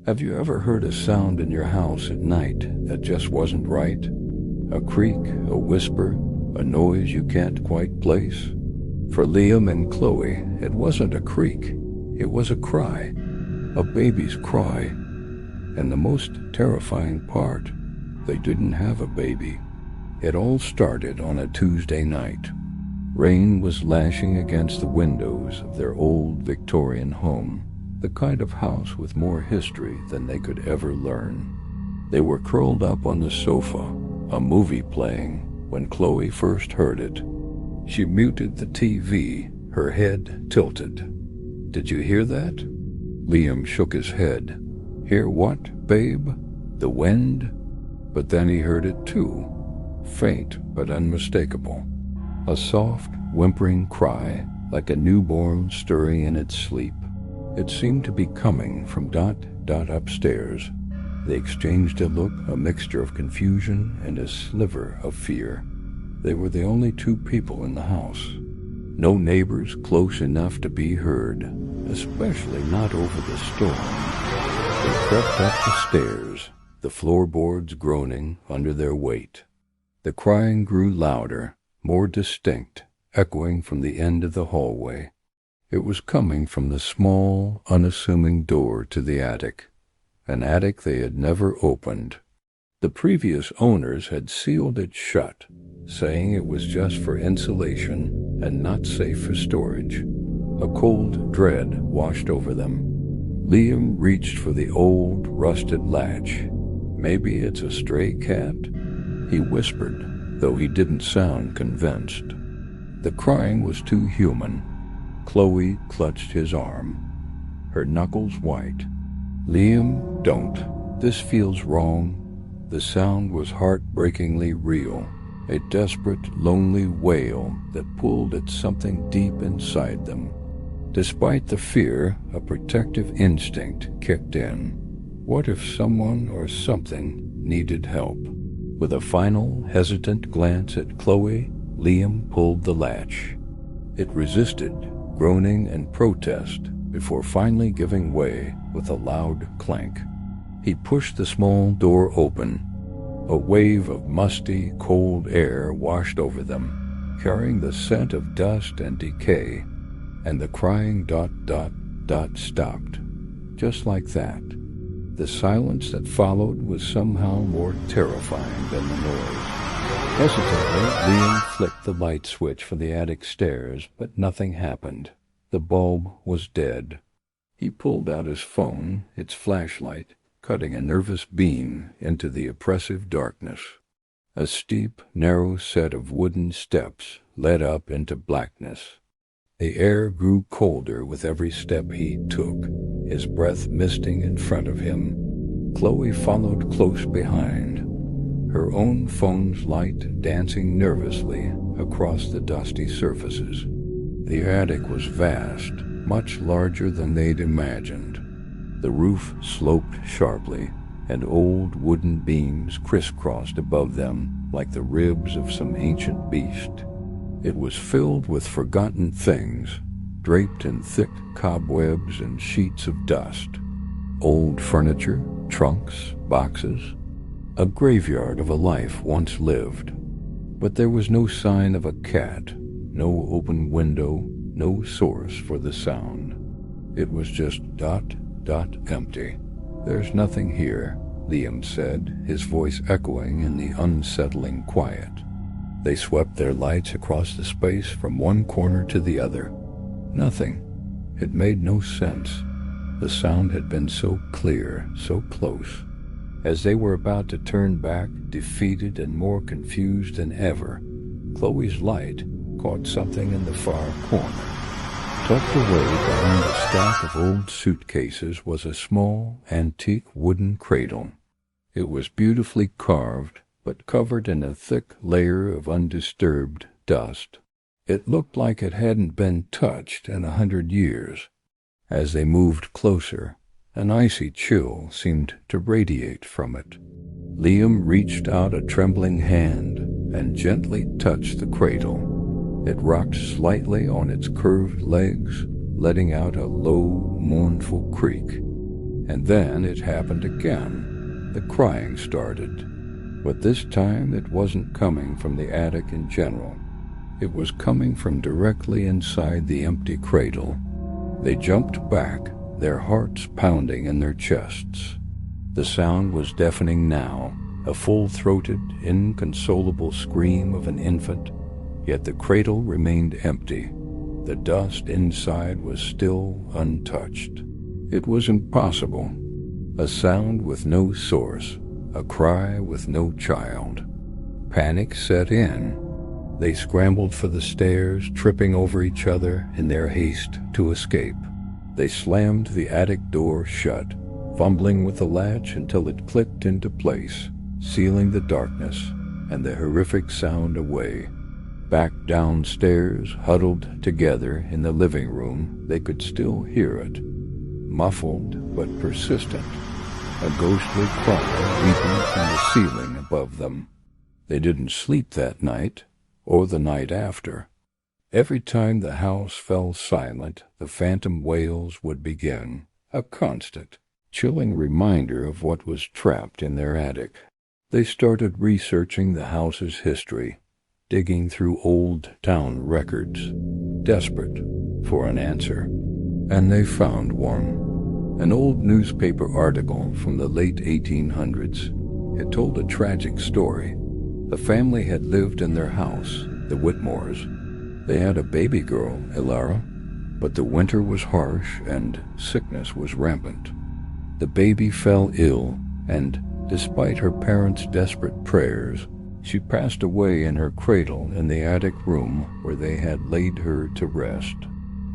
Have you ever heard a sound in your house at night that just wasn't right? A creak, a whisper, a noise you can't quite place? For Liam and Chloe, it wasn't a creak. It was a cry. A baby's cry. And the most terrifying part, they didn't have a baby. It all started on a Tuesday night. Rain was lashing against the windows of their old Victorian home, the kind of house with more history than they could ever learn. They were curled up on the sofa, a movie playing, when Chloe first heard it. She muted the TV, her head tilted. "Did you hear that?" Liam shook his head. "Hear what, babe? The wind?" But then he heard it too, faint but unmistakable. A soft, whimpering cry, like a newborn stirring in its sleep. It seemed to be coming from Dot upstairs. They exchanged a look, a mixture of confusion and a sliver of fear. They were the only two people in the house. No neighbors close enough to be heard, especially not over the storm. They crept up the stairs, the floorboards groaning under their weight. The crying grew louder, more distinct, echoing from the end of the hallway. It was coming from the small, unassuming door to the attic, an attic they had never opened. The previous owners had sealed it shut, saying it was just for insulation and not safe for storage. A cold dread washed over them. Liam reached for the old, rusted latch. "Maybe it's a stray cat?" he whispered, though he didn't sound convinced. The crying was too human. Chloe clutched his arm, her knuckles white. "Liam, don't. This feels wrong." The sound was heartbreakingly real, a desperate, lonely wail that pulled at something deep inside them. Despite the fear, a protective instinct kicked in. What if someone or something needed help? With a final, hesitant glance at Chloe, Liam pulled the latch. It resisted, groaning and protest, before finally giving way with a loud clank. He pushed the small door open. A wave of musty, cold air washed over them, carrying the scent of dust and decay, and the crying ... stopped. Just like that. The silence that followed was somehow more terrifying than the noise. Hesitantly, Liam flicked the light switch for the attic stairs, but nothing happened. The bulb was dead. He pulled out his phone, its flashlight cutting a nervous beam into the oppressive darkness. A steep, narrow set of wooden steps led up into blackness. The air grew colder with every step he took, his breath misting in front of him. Chloe followed close behind, her own phone's light dancing nervously across the dusty surfaces. The attic was vast, much larger than they'd imagined. The roof sloped sharply, and old wooden beams crisscrossed above them like the ribs of some ancient beast. It was filled with forgotten things, draped in thick cobwebs and sheets of dust. Old furniture, trunks, boxes, a graveyard of a life once lived. But there was no sign of a cat, no open window, no source for the sound. It was just empty. "There's nothing here," Liam said, his voice echoing in the unsettling quiet. They swept their lights across the space from one corner to the other. Nothing. It made no sense. The sound had been so clear, so close. As they were about to turn back, defeated and more confused than ever, Chloe's light caught something in the far corner. Tucked away behind a stack of old suitcases was a small, antique wooden cradle. It was beautifully carved, but covered in a thick layer of undisturbed dust. It looked like it hadn't been touched in 100 years. As they moved closer, an icy chill seemed to radiate from it. Liam reached out a trembling hand and gently touched the cradle. It rocked slightly on its curved legs, letting out a low, mournful creak. And then it happened again. The crying started. But this time it wasn't coming from the attic in general. It was coming from directly inside the empty cradle. They jumped back, their hearts pounding in their chests. The sound was deafening now, a full-throated, inconsolable scream of an infant, yet the cradle remained empty. The dust inside was still untouched. It was impossible. A sound with no source, a cry with no child. Panic set in. They scrambled for the stairs, tripping over each other in their haste to escape. They slammed the attic door shut, fumbling with the latch until it clicked into place, sealing the darkness and the horrific sound away. Back downstairs, huddled together in the living room, they could still hear it, muffled but persistent, a ghostly cry leaping from the ceiling above them. They didn't sleep that night, or the night after. Every time the house fell silent, the phantom wails would begin, a constant, chilling reminder of what was trapped in their attic. They started researching the house's history, digging through old town records, desperate for an answer. And they found one. An old newspaper article from the late 1800s. It told a tragic story. The family had lived in their house, the Whitmores. They had a baby girl, Elara, but the winter was harsh and sickness was rampant. The baby fell ill, and despite her parents' desperate prayers, she passed away in her cradle in the attic room where they had laid her to rest.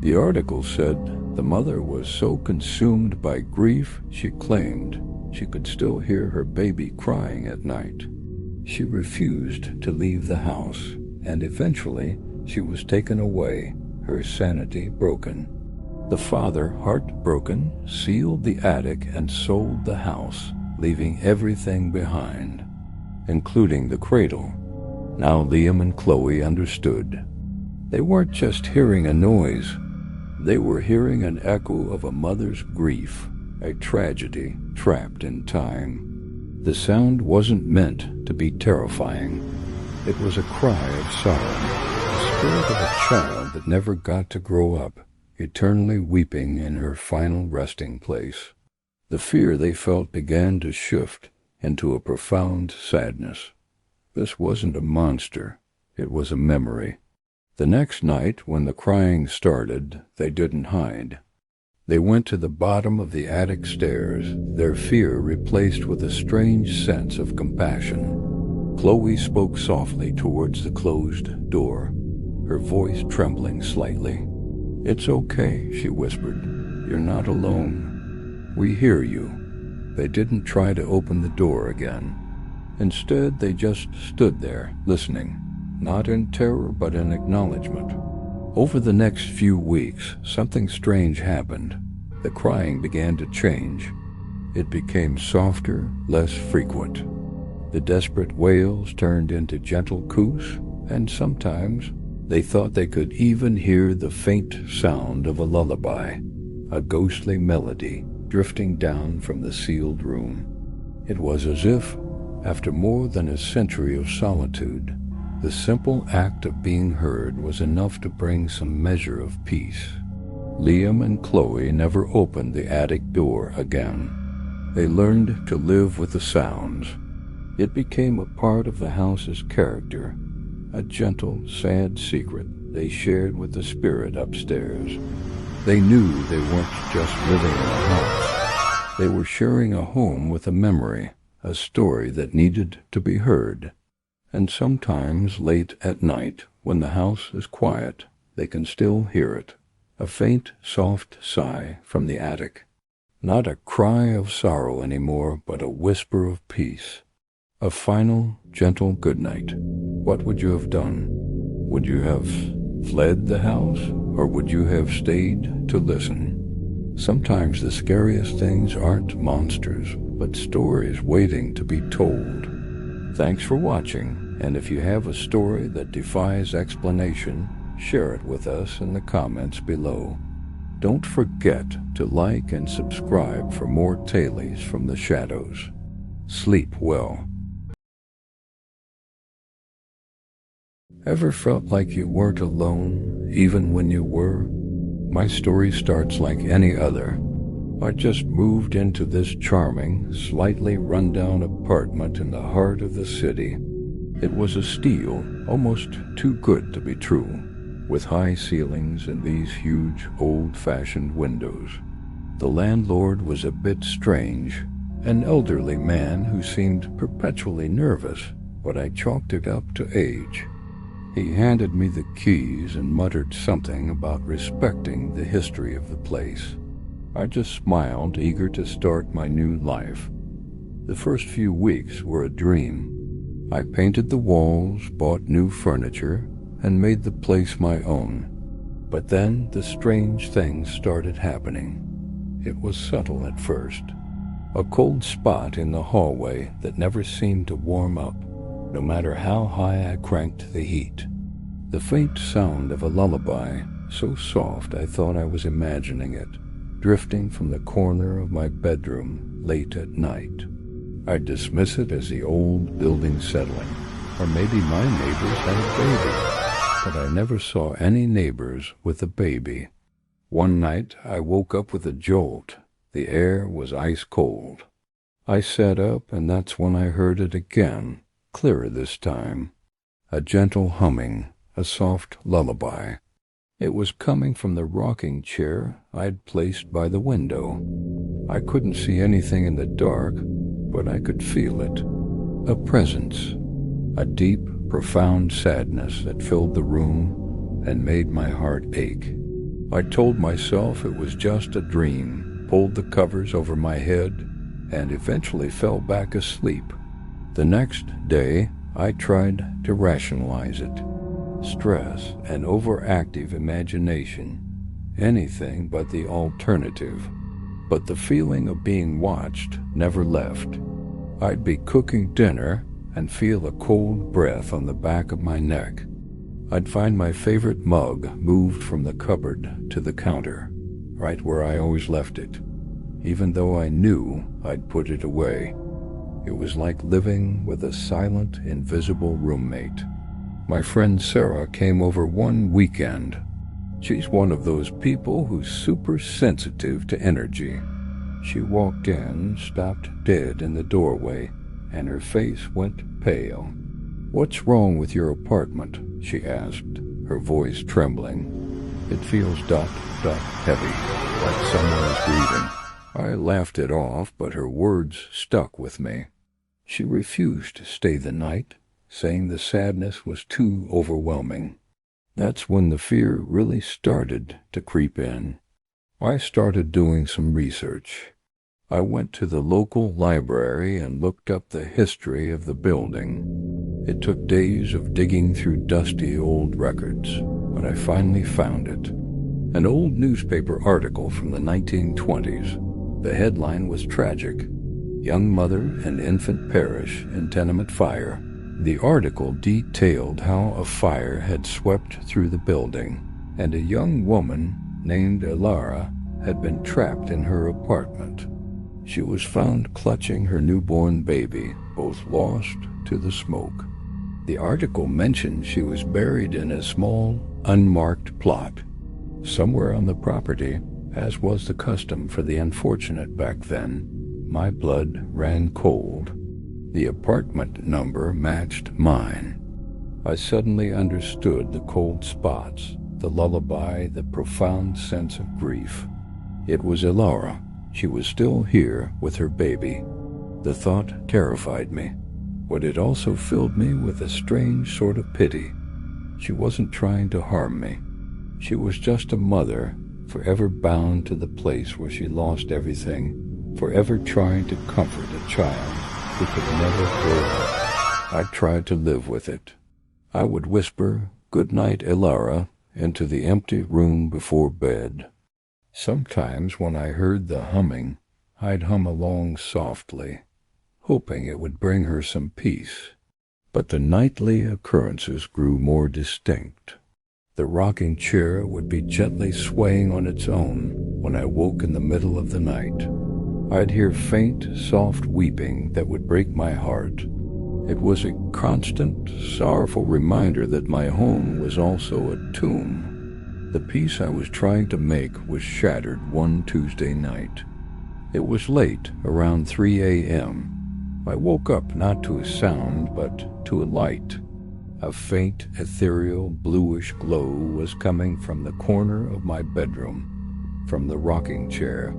The article said the mother was so consumed by grief she claimed she could still hear her baby crying at night. She refused to leave the house, and eventually she was taken away, her sanity broken. The father, heartbroken, sealed the attic and sold the house, leaving everything behind, including the cradle. Now Liam and Chloe understood. They weren't just hearing a noise. They were hearing an echo of a mother's grief, a tragedy trapped in time. The sound wasn't meant to be terrifying. It was a cry of sorrow, the spirit of a child that never got to grow up, eternally weeping in her final resting place. The fear they felt began to shift into a profound sadness. This wasn't a monster, it was a memory. The next night, when the crying started, they didn't hide. They went to the bottom of the attic stairs, their fear replaced with a strange sense of compassion. Chloe spoke softly towards the closed door, her voice trembling slightly. "It's okay," she whispered. "You're not alone. We hear you." They didn't try to open the door again. Instead, they just stood there, listening, not in terror but in acknowledgement. Over the next few weeks, something strange happened. The crying began to change. It became softer, less frequent. The desperate wails turned into gentle coos, and sometimes they thought they could even hear the faint sound of a lullaby, a ghostly melody drifting down from the sealed room. It was as if, after more than a century of solitude, the simple act of being heard was enough to bring some measure of peace. Liam and Chloe never opened the attic door again. They learned to live with the sounds. It became a part of the house's character, a gentle, sad secret they shared with the spirit upstairs. They knew they weren't just living in a house. They were sharing a home with a memory, a story that needed to be heard. And sometimes late at night, when the house is quiet, they can still hear it, a faint, soft sigh from the attic. Not a cry of sorrow anymore, but a whisper of peace. A final, gentle goodnight. What would you have done? Would you have fled the house, or would you have stayed to listen? Sometimes the scariest things aren't monsters, but stories waiting to be told. Thanks for watching, and if you have a story that defies explanation, share it with us in the comments below. Don't forget to like and subscribe for more tales from the shadows. Sleep well. Ever felt like you weren't alone, even when you were? My story starts like any other. I just moved into this charming, slightly run-down apartment in the heart of the city. It was a steal, almost too good to be true, with high ceilings and these huge, old-fashioned windows. The landlord was a bit strange, an elderly man who seemed perpetually nervous, but I chalked it up to age. He handed me the keys and muttered something about respecting the history of the place. I just smiled, eager to start my new life. The first few weeks were a dream. I painted the walls, bought new furniture, and made the place my own. But then the strange things started happening. It was subtle at first. A cold spot in the hallway that never seemed to warm up, no matter how high I cranked the heat. The faint sound of a lullaby, so soft I thought I was imagining it, drifting from the corner of my bedroom late at night. I'd dismiss it as the old building settling, or maybe my neighbors had a baby, but I never saw any neighbors with a baby. One night I woke up with a jolt. The air was ice cold. I sat up, and that's when I heard it again, clearer this time. A gentle humming, a soft lullaby. It was coming from the rocking chair I'd placed by the window. I couldn't see anything in the dark, but I could feel it. A presence, a deep, profound sadness that filled the room and made my heart ache. I told myself it was just a dream, pulled the covers over my head, and eventually fell back asleep. The next day, I tried to rationalize it. Stress and overactive imagination, anything but the alternative. But the feeling of being watched never left. I'd be cooking dinner and feel a cold breath on the back of my neck. I'd find my favorite mug moved from the cupboard to the counter, right where I always left it, even though I knew I'd put it away. It was like living with a silent, invisible roommate. My friend Sarah came over one weekend. She's one of those people who's super sensitive to energy. She walked in, stopped dead in the doorway, and her face went pale. "What's wrong with your apartment?" she asked, her voice trembling. "It feels heavy, like someone is grieving." I laughed it off, but her words stuck with me. She refused to stay the night, saying the sadness was too overwhelming. That's when the fear really started to creep in. I started doing some research. I went to the local library and looked up the history of the building. It took days of digging through dusty old records, but I finally found it. An old newspaper article from the 1920s. The headline was tragic. "Young mother and infant perish in tenement fire." The article detailed how a fire had swept through the building, and a young woman named Elara had been trapped in her apartment. She was found clutching her newborn baby, both lost to the smoke. The article mentioned she was buried in a small, unmarked plot, somewhere on the property, as was the custom for the unfortunate back then. My blood ran cold. The apartment number matched mine. I suddenly understood the cold spots, the lullaby, the profound sense of grief. It was Elara. She was still here with her baby. The thought terrified me, but it also filled me with a strange sort of pity. She wasn't trying to harm me. She was just a mother, forever bound to the place where she lost everything, forever trying to comfort a child who could never grow up. I tried to live with it. I would whisper, "Good night, Elara," into the empty room before bed. Sometimes when I heard the humming, I'd hum along softly, hoping it would bring her some peace. But the nightly occurrences grew more distinct. The rocking chair would be gently swaying on its own when I woke in the middle of the night. I'd hear faint, soft weeping that would break my heart. It was a constant, sorrowful reminder that my home was also a tomb. The peace I was trying to make was shattered one Tuesday night. It was late, around 3 a.m. I woke up not to a sound, but to a light. A faint, ethereal, bluish glow was coming from the corner of my bedroom, from the rocking chair.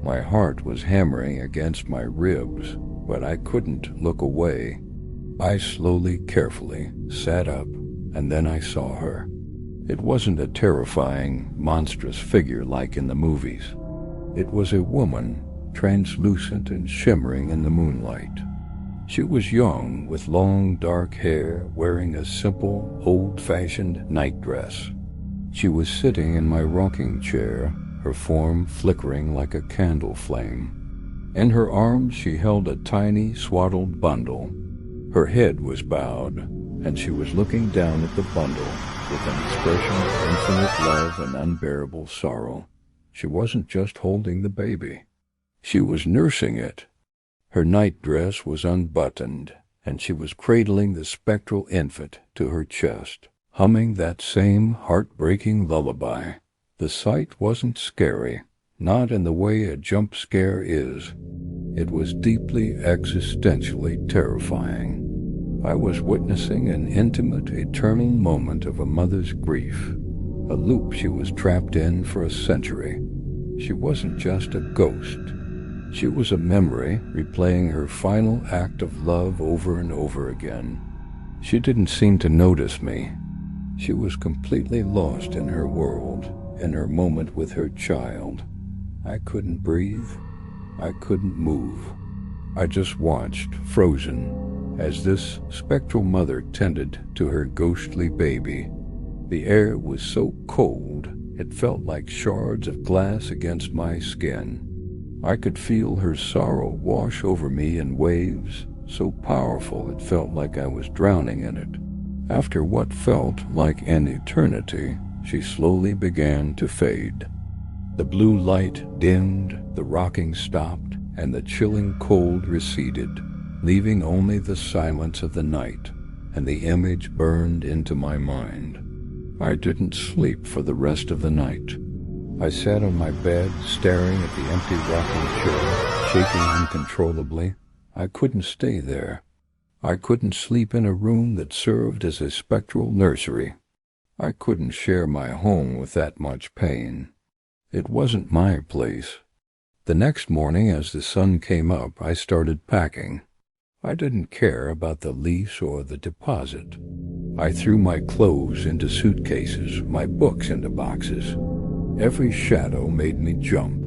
My heart was hammering against my ribs, but I couldn't look away. I slowly, carefully sat up, and then I saw her. It wasn't a terrifying, monstrous figure like in the movies. It was a woman, translucent and shimmering in the moonlight. She was young, with long dark hair, wearing a simple, old-fashioned nightdress. She was sitting in my rocking chair, her form flickering like a candle flame. In her arms she held a tiny, swaddled bundle. Her head was bowed, and she was looking down at the bundle with an expression of infinite love and unbearable sorrow. She wasn't just holding the baby. She was nursing it. Her nightdress was unbuttoned, and she was cradling the spectral infant to her chest, humming that same heartbreaking lullaby. The sight wasn't scary, not in the way a jump scare is. It was deeply existentially terrifying. I was witnessing an intimate, eternal moment of a mother's grief, a loop she was trapped in for a century. She wasn't just a ghost. She was a memory, replaying her final act of love over and over again. She didn't seem to notice me. She was completely lost in her world, in her moment with her child. I couldn't breathe. I couldn't move. I just watched, frozen, as this spectral mother tended to her ghostly baby. The air was so cold, it felt like shards of glass against my skin. I could feel her sorrow wash over me in waves, so powerful it felt like I was drowning in it. After what felt like an eternity, she slowly began to fade. The blue light dimmed, the rocking stopped, and the chilling cold receded, leaving only the silence of the night, and the image burned into my mind. I didn't sleep for the rest of the night. I sat on my bed, staring at the empty rocking chair, shaking uncontrollably. I couldn't stay there. I couldn't sleep in a room that served as a spectral nursery. I couldn't share my home with that much pain. It wasn't my place. The next morning, as the sun came up, I started packing. I didn't care about the lease or the deposit. I threw my clothes into suitcases, my books into boxes. Every shadow made me jump.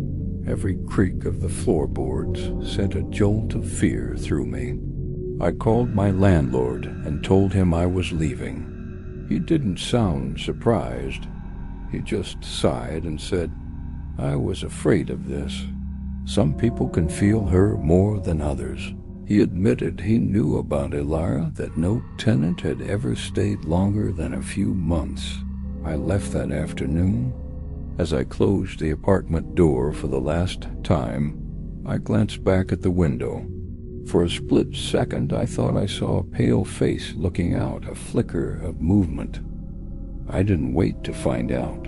Every creak of the floorboards sent a jolt of fear through me. I called my landlord and told him I was leaving. He didn't sound surprised. He just sighed and said, "I was afraid of this. Some people can feel her more than others." He admitted he knew about Elvira, that no tenant had ever stayed longer than a few months. I left that afternoon. As I closed the apartment door for the last time, I glanced back at the window. For a split second, I thought I saw a pale face looking out, a flicker of movement. I didn't wait to find out.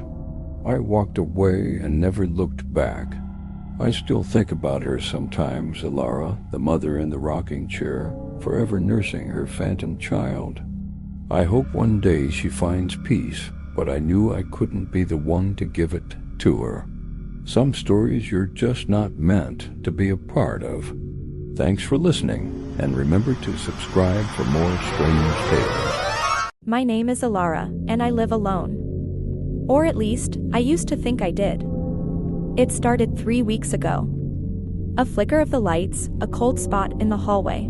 I walked away and never looked back. I still think about her sometimes, Elvira, the mother in the rocking chair, forever nursing her phantom child. I hope one day she finds peace, but I knew I couldn't be the one to give it to her. Some stories you're just not meant to be a part of. Thanks for listening, and remember to subscribe for more strange tales. My name is Elvira, and I live alone. Or at least, I used to think I did. It started 3 weeks ago. A flicker of the lights, a cold spot in the hallway.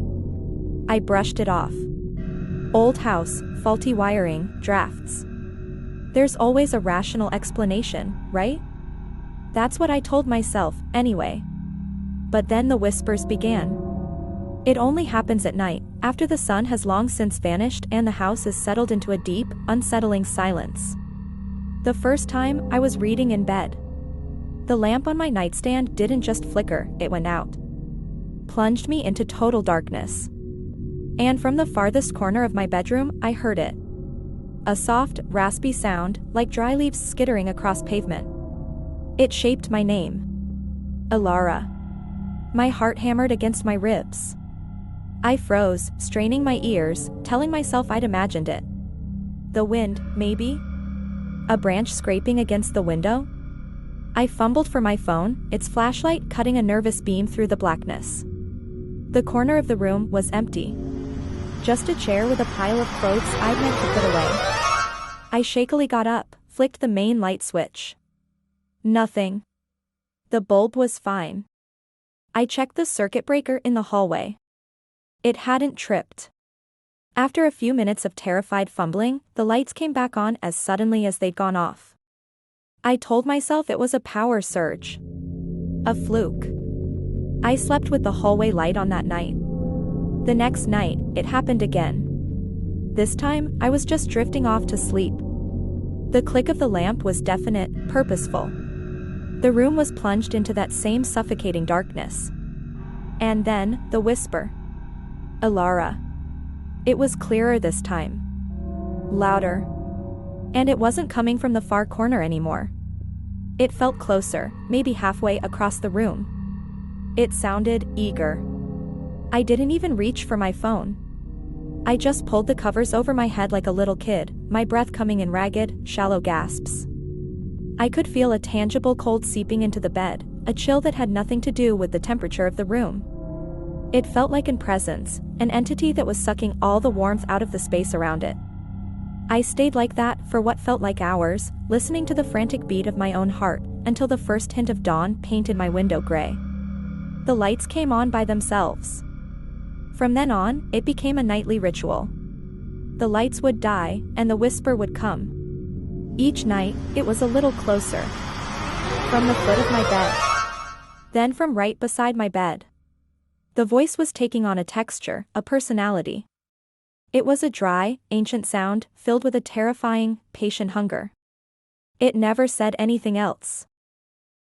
I brushed it off. Old house, faulty wiring, drafts. There's always a rational explanation, right? That's what I told myself, anyway. But then the whispers began. It only happens at night, after the sun has long since vanished and the house is settled into a deep, unsettling silence. The first time, I was reading in bed. The lamp on my nightstand didn't just flicker, it went out. Plunged me into total darkness. And from the farthest corner of my bedroom, I heard it. A soft, raspy sound, like dry leaves skittering across pavement. It shaped my name. Ilara. My heart hammered against my ribs. I froze, straining my ears, telling myself I'd imagined it. The wind, maybe? A branch scraping against the window? I fumbled for my phone, its flashlight cutting a nervous beam through the blackness. The corner of the room was empty. Just a chair with a pile of clothes I'd meant to put away. I shakily got up, flicked the main light switch. Nothing. The bulb was fine. I checked the circuit breaker in the hallway. It hadn't tripped. After a few minutes of terrified fumbling, the lights came back on as suddenly as they'd gone off. I told myself it was a power surge. A fluke. I slept with the hallway light on that night. The next night, it happened again. This time, I was just drifting off to sleep. The click of the lamp was definite, purposeful. The room was plunged into that same suffocating darkness. And then, the whisper. Ilara. It was clearer this time. Louder. And it wasn't coming from the far corner anymore. It felt closer, maybe halfway across the room. It sounded eager. I didn't even reach for my phone. I just pulled the covers over my head like a little kid, my breath coming in ragged, shallow gasps. I could feel a tangible cold seeping into the bed, a chill that had nothing to do with the temperature of the room. It felt like an presence, an entity that was sucking all the warmth out of the space around it. I stayed like that for what felt like hours, listening to the frantic beat of my own heart, until the first hint of dawn painted my window gray. The lights came on by themselves. From then on, it became a nightly ritual. The lights would die, and the whisper would come. Each night, it was a little closer. From the foot of my bed. Then from right beside my bed. The voice was taking on a texture, a personality. It was a dry, ancient sound, filled with a terrifying, patient hunger. It never said anything else.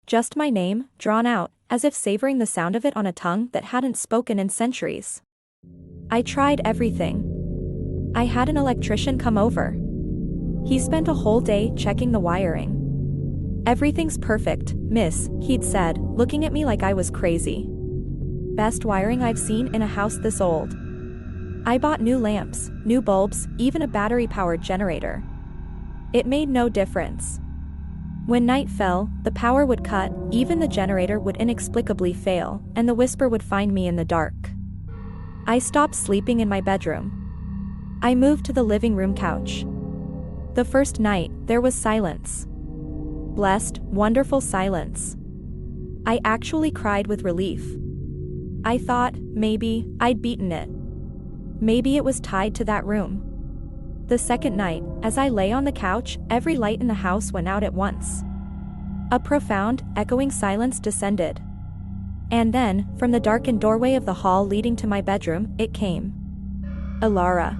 Just my name, drawn out, as if savoring the sound of it on a tongue that hadn't spoken in centuries. I tried everything. I had an electrician come over. He spent a whole day checking the wiring. "Everything's perfect, miss," he'd said, looking at me like I was crazy. "Best wiring I've seen in a house this old." I bought new lamps, new bulbs, even a battery-powered generator. It made no difference. When night fell, the power would cut, even the generator would inexplicably fail, and the whisper would find me in the dark. I stopped sleeping in my bedroom. I moved to the living room couch. The first night, there was silence. Blessed, wonderful silence. I actually cried with relief. I thought, maybe, I'd beaten it. Maybe it was tied to that room. The second night, as I lay on the couch, every light in the house went out at once. A profound, echoing silence descended. And then, from the darkened doorway of the hall leading to my bedroom, it came. Ilara.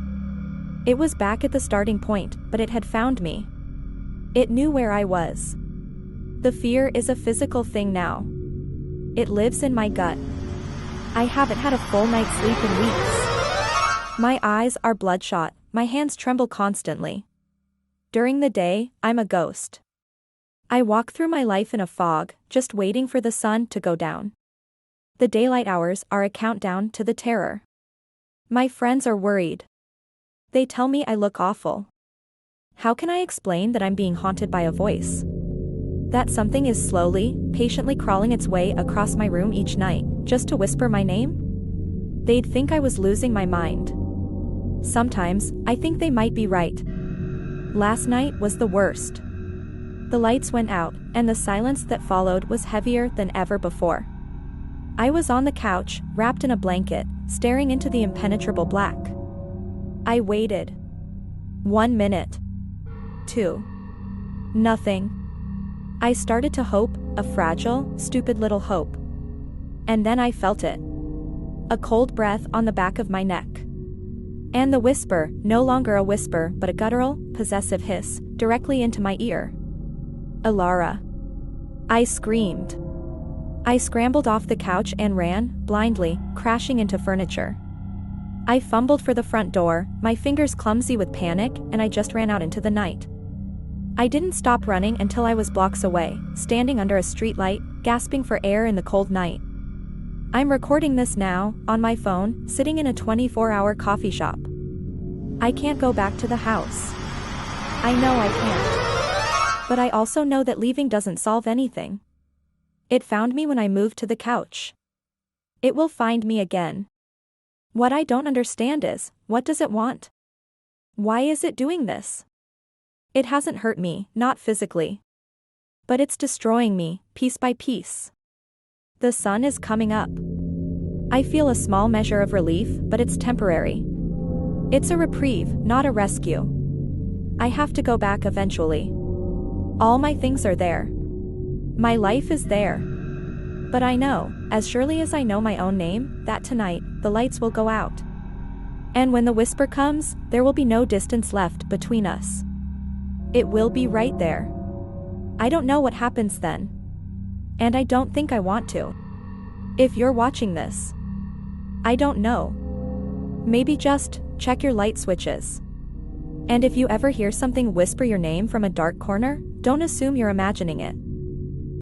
It was back at the starting point, but it had found me. It knew where I was. The fear is a physical thing now. It lives in my gut. I haven't had a full night's sleep in weeks. My eyes are bloodshot, my hands tremble constantly. During the day, I'm a ghost. I walk through my life in a fog, just waiting for the sun to go down. The daylight hours are a countdown to the terror. My friends are worried. They tell me I look awful. How can I explain that I'm being haunted by a voice? That something is slowly, patiently crawling its way across my room each night, just to whisper my name? They'd think I was losing my mind. Sometimes, I think they might be right. Last night was the worst. The lights went out, and the silence that followed was heavier than ever before. I was on the couch, wrapped in a blanket, staring into the impenetrable black. I waited. 1 minute. 2. Nothing. I started to hope, a fragile, stupid little hope. And then I felt it. A cold breath on the back of my neck. And the whisper, no longer a whisper but a guttural, possessive hiss, directly into my ear. Alara. I screamed. I scrambled off the couch and ran, blindly, crashing into furniture. I fumbled for the front door, my fingers clumsy with panic, and I just ran out into the night. I didn't stop running until I was blocks away, standing under a streetlight, gasping for air in the cold night. I'm recording this now, on my phone, sitting in a 24-hour coffee shop. I can't go back to the house. I know I can't. But I also know that leaving doesn't solve anything. It found me when I moved to the couch. It will find me again. What I don't understand is, what does it want? Why is it doing this? It hasn't hurt me, not physically. But it's destroying me, piece by piece. The sun is coming up. I feel a small measure of relief, but it's temporary. It's a reprieve, not a rescue. I have to go back eventually. All my things are there. My life is there. But I know, as surely as I know my own name, that tonight, the lights will go out. And when the whisper comes, there will be no distance left between us. It will be right there. I don't know what happens then. And I don't think I want to. If you're watching this, I don't know. Maybe just check your light switches. And if you ever hear something whisper your name from a dark corner, don't assume you're imagining it.